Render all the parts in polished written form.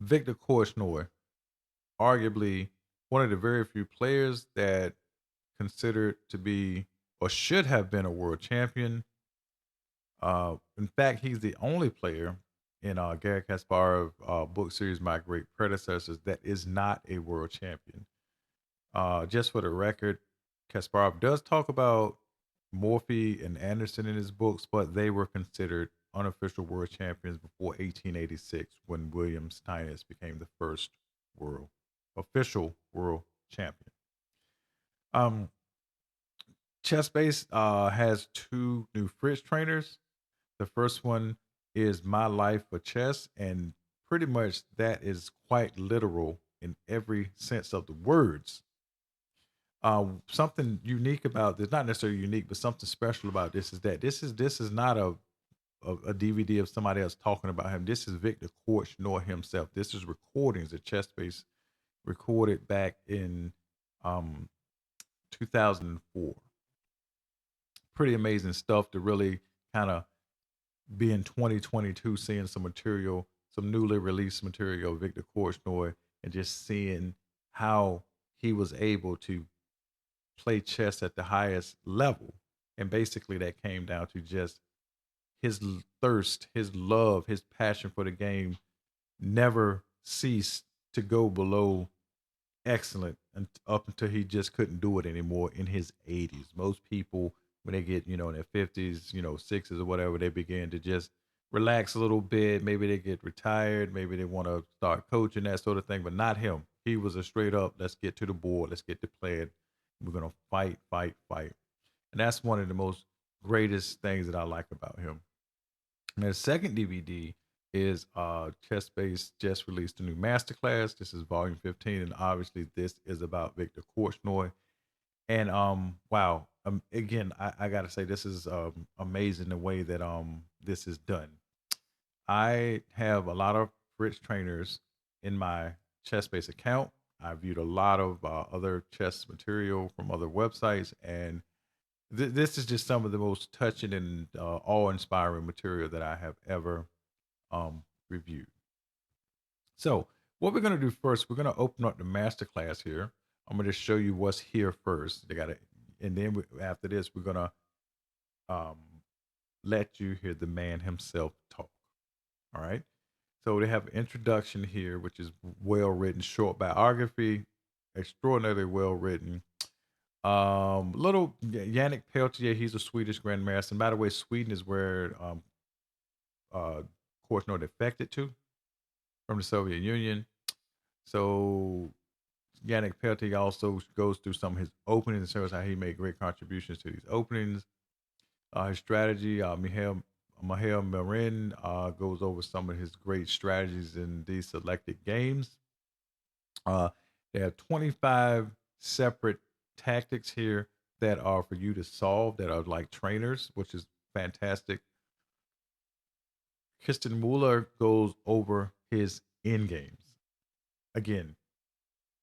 Viktor Korchnoi, arguably one of the very few players that considered to be or should have been a world champion. In fact, he's the only player in Garry Kasparov book series, My Great Predecessors, that is not a world champion. Just for the record, Kasparov does talk about Morphy and Anderson in his books, but they were considered unofficial world champions before 1886 when William Steinitz became the first world official world champion. Um, Chessbase has two new Fritz trainers. The first one is My Life for Chess, and pretty much that is quite literal in every sense of the words. Something unique about this, not necessarily unique, but something special about this is that this is not a DVD of somebody else talking about him. This is Viktor Korchnoi himself. This is recordings that Chessbase recorded back in um, 2004. Pretty amazing stuff to really kind of be in 2022 seeing some material, some newly released material of Viktor Korchnoi, and just seeing how he was able to play chess at the highest level. And basically, that came down to just his thirst, his love, his passion for the game never ceased to go below excellent and up until he just couldn't do it anymore in his 80s. Most people, when they get, in their 50s, sixes or whatever, they begin to just relax a little bit. Maybe they get retired. Maybe they want to start coaching, that sort of thing, but not him. He was a straight up, let's get to the board, let's get to playing. We're going to fight, fight, fight. And that's one of the most greatest things that I like about him. And the second DVD is Chessbase just released a new Masterclass. This is volume 15, and obviously this is about Viktor Korchnoi. And wow, again, I gotta say this is amazing the way that this is done. I have a lot of Fritz trainers in my Chessbase account. I viewed a lot of other chess material from other websites, and this is just some of the most touching and awe-inspiring material that I have ever reviewed. So, what we're going to do first, we're going to open up the masterclass here. I'm going to show you what's here first. They got it, and then after this, we're going to um, let you hear the man himself talk. All right. So they have an introduction here, which is well written, short biography, extraordinarily well written. Little Yannick Peltier, he's a Swedish grandmaster. And by the way, Sweden is where Korchnoi defected to from the Soviet Union. So Yannick Peltier also goes through some of his openings and shows how he made great contributions to these openings. His strategy, Mihail Marin goes over some of his great strategies in these selected games. They have 25 separate tactics here that are for you to solve that are like trainers, which is fantastic. Kirsten Muller goes over his end games. Again,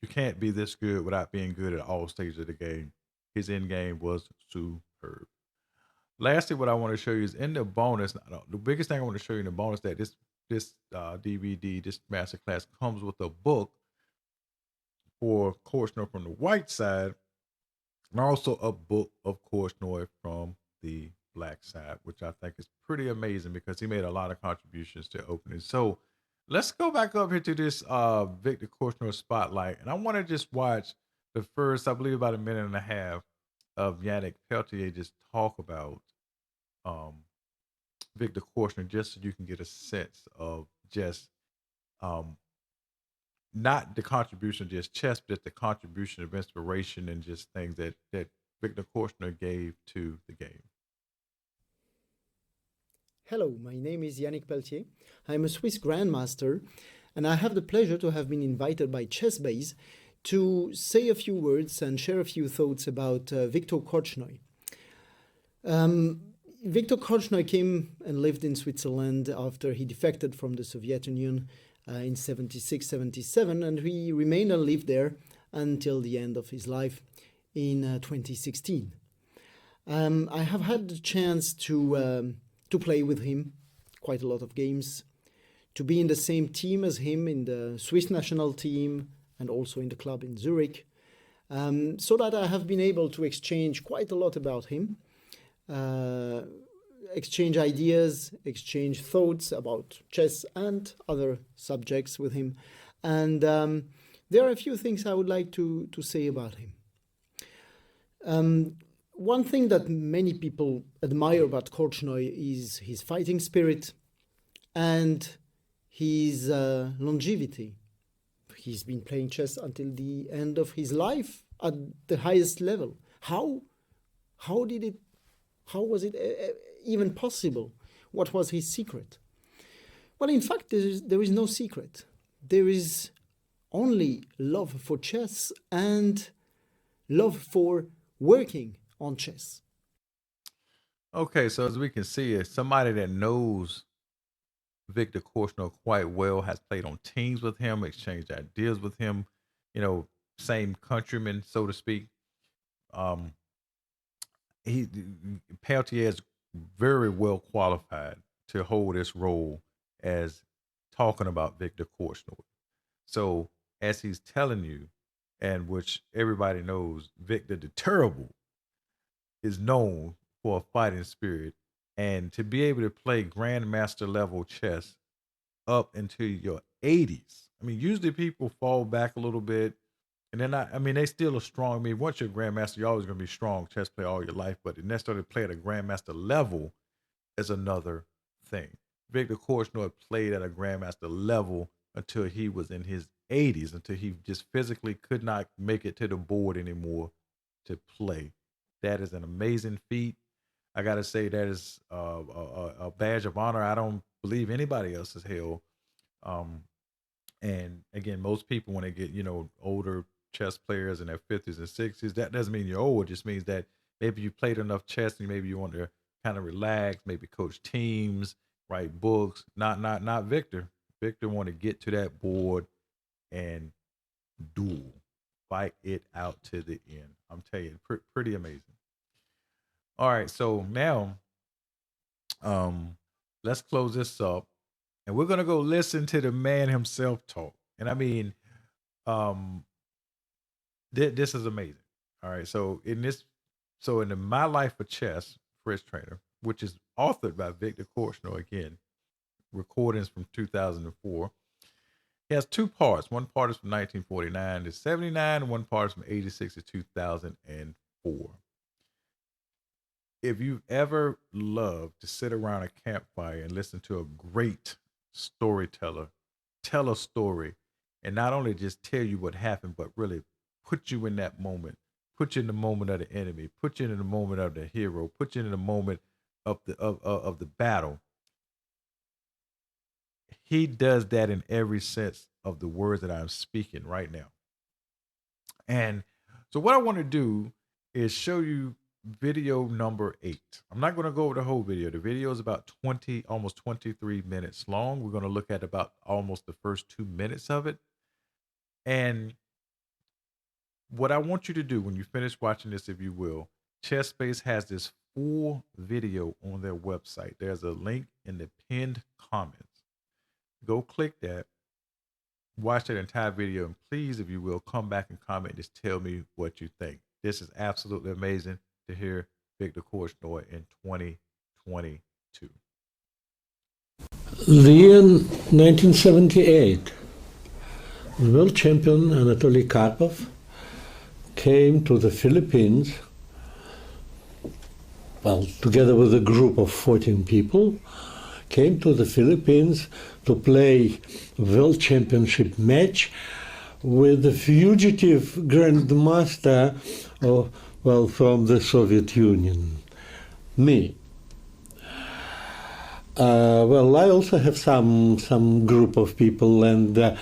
you can't be this good without being good at all stages of the game. His end game was superb. Lastly, what I want to show you is in the bonus. The biggest thing I want to show you in the bonus that this DVD, this masterclass comes with a book for Korchnoi from the white side, and also a book of Korchnoi from the black side, which I think is pretty amazing because he made a lot of contributions to opening. So let's go back up here to this Viktor Korchnoi spotlight, and I want to just watch the first, I believe, about a minute and a half of Yannick Peltier just talk about um, Viktor Korchnoi, just so you can get a sense of just um, not the contribution of just chess, but the contribution of inspiration and just things that Viktor Korchnoi gave to the game. Hello, my name is Yannick Peltier. I'm a Swiss Grandmaster, and I have the pleasure to have been invited by Chessbase to say a few words and share a few thoughts about Viktor Korchnoi. Viktor Korchnoi came and lived in Switzerland after he defected from the Soviet Union in 76-77, and he remained and lived there until the end of his life in 2016. I have had the chance to play with him quite a lot of games, to be in the same team as him in the Swiss national team and also in the club in Zurich, so that I have been able to exchange quite a lot about him, exchange ideas, exchange thoughts about chess and other subjects with him. And there are a few things I would like to say about him. One thing that many people admire about Korchnoi is his fighting spirit and his longevity. He's been playing chess until the end of his life at the highest level. How was it even possible? What was his secret? Well, in fact, there is no secret. There is only love for chess and love for working on chess. Okay, so as we can see, as somebody that knows Viktor Korchnoi quite well, has played on teams with him, exchanged ideas with him, same countrymen, so to speak. Peltier is very well qualified to hold this role as talking about Viktor Korchnoi. So as he's telling you, and which everybody knows, Viktor the Terrible is known for a fighting spirit, and to be able to play grandmaster level chess up into your 80s. I mean, usually people fall back a little bit, and they're not. I mean, they still are strong. I mean, once you're a grandmaster, you're always going to be strong chess player all your life. But to necessarily play at a grandmaster level is another thing. Viktor Korchnoi played at a grandmaster level until he was in his 80s, until he just physically could not make it to the board anymore to play. That is an amazing feat. I got to say that is a badge of honor I don't believe anybody else has held. And again, most people, when they get, older chess players in their 50s and 60s, that doesn't mean you're old. It just means that maybe you played enough chess and maybe you want to kind of relax, maybe coach teams, write books. Not Viktor. Viktor want to get to that board and duel, fight it out to the end. I'm telling you, pretty amazing. All right, so now let's close this up, and we're gonna go listen to the man himself talk. And I mean, this is amazing. All right, so in the My Life for Chess, Fritz Trainer, which is authored by Viktor Korchnoi, again, recordings from 2004. He has two parts. One part is from 1949 to 79, and one part is from 86 to 2004. If you've ever loved to sit around a campfire and listen to a great storyteller tell a story, and not only just tell you what happened, but really put you in that moment, put you in the moment of the enemy, put you in the moment of the hero, put you in the moment of the battle. He does that in every sense of the words that I'm speaking right now. And so what I want to do is show you video number 8. I'm not going to go over the whole video. The video is about almost 23 minutes long. We're going to look at about almost the first 2 minutes of it. And what I want you to do when you finish watching this, if you will, Chessbase has this full video on their website. There's a link in the pinned comments. Go click that, watch that entire video, and please, if you will, come back and comment. Just tell me what you think. This is absolutely amazing to hear Viktor Korchnoi in 2022. The year 1978, the world champion Anatoly Karpov came to the Philippines, together with a group of 14 people, came to the Philippines to play world championship match with the fugitive grandmaster from the Soviet Union, me. I also have some group of people, and I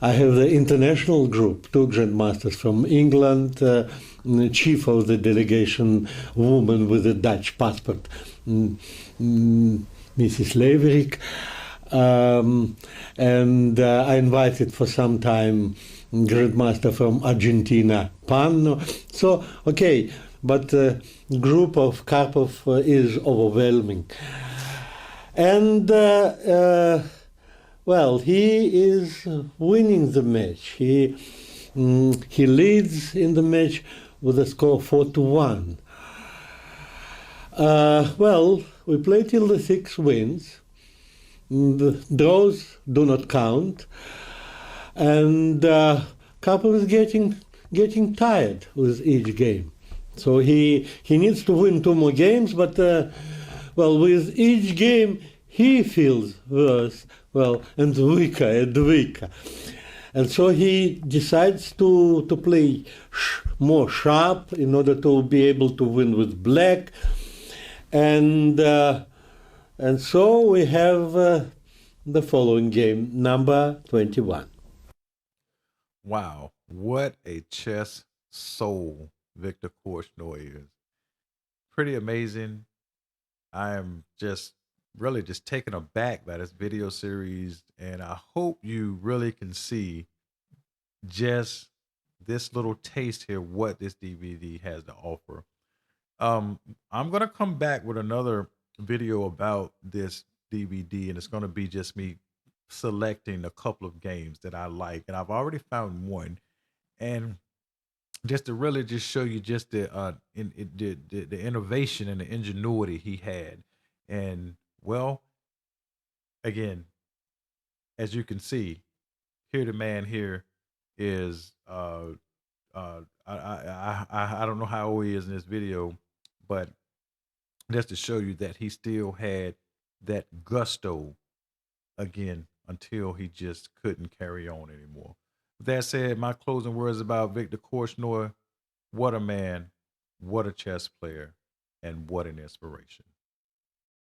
have the international group, 2 grandmasters from England, chief of the delegation, woman with a Dutch passport, Mrs. Leverik, and I invited for some time grandmaster from Argentina, Panno. So, okay, but the group of Karpov is overwhelming. And well, he is winning the match. He leads in the match with a score 4-1. Well, we play till the 6 wins. The draws do not count, and Couple is getting tired with each game. So he needs to win 2 more games, but well, with each game he feels worse, well, and weaker. And so he decides to play more sharp in order to be able to win with black. And so we have the following game, number 21. Wow, what a chess soul Viktor Korchnoi is. Pretty amazing. I am just really just taken aback by this video series, and I hope you really can see just this little taste here what this DVD has to offer. I'm gonna come back with another video about this DVD, and it's gonna be just me selecting a couple of games that I like, and I've already found one, and just to really just show you just the innovation and the ingenuity he had, and well, again, as you can see, here the man here is I don't know how old he is in this video, but just to show you that he still had that gusto again until he just couldn't carry on anymore. With that said, my closing words about Viktor Korchnoi: what a man, what a chess player, and what an inspiration.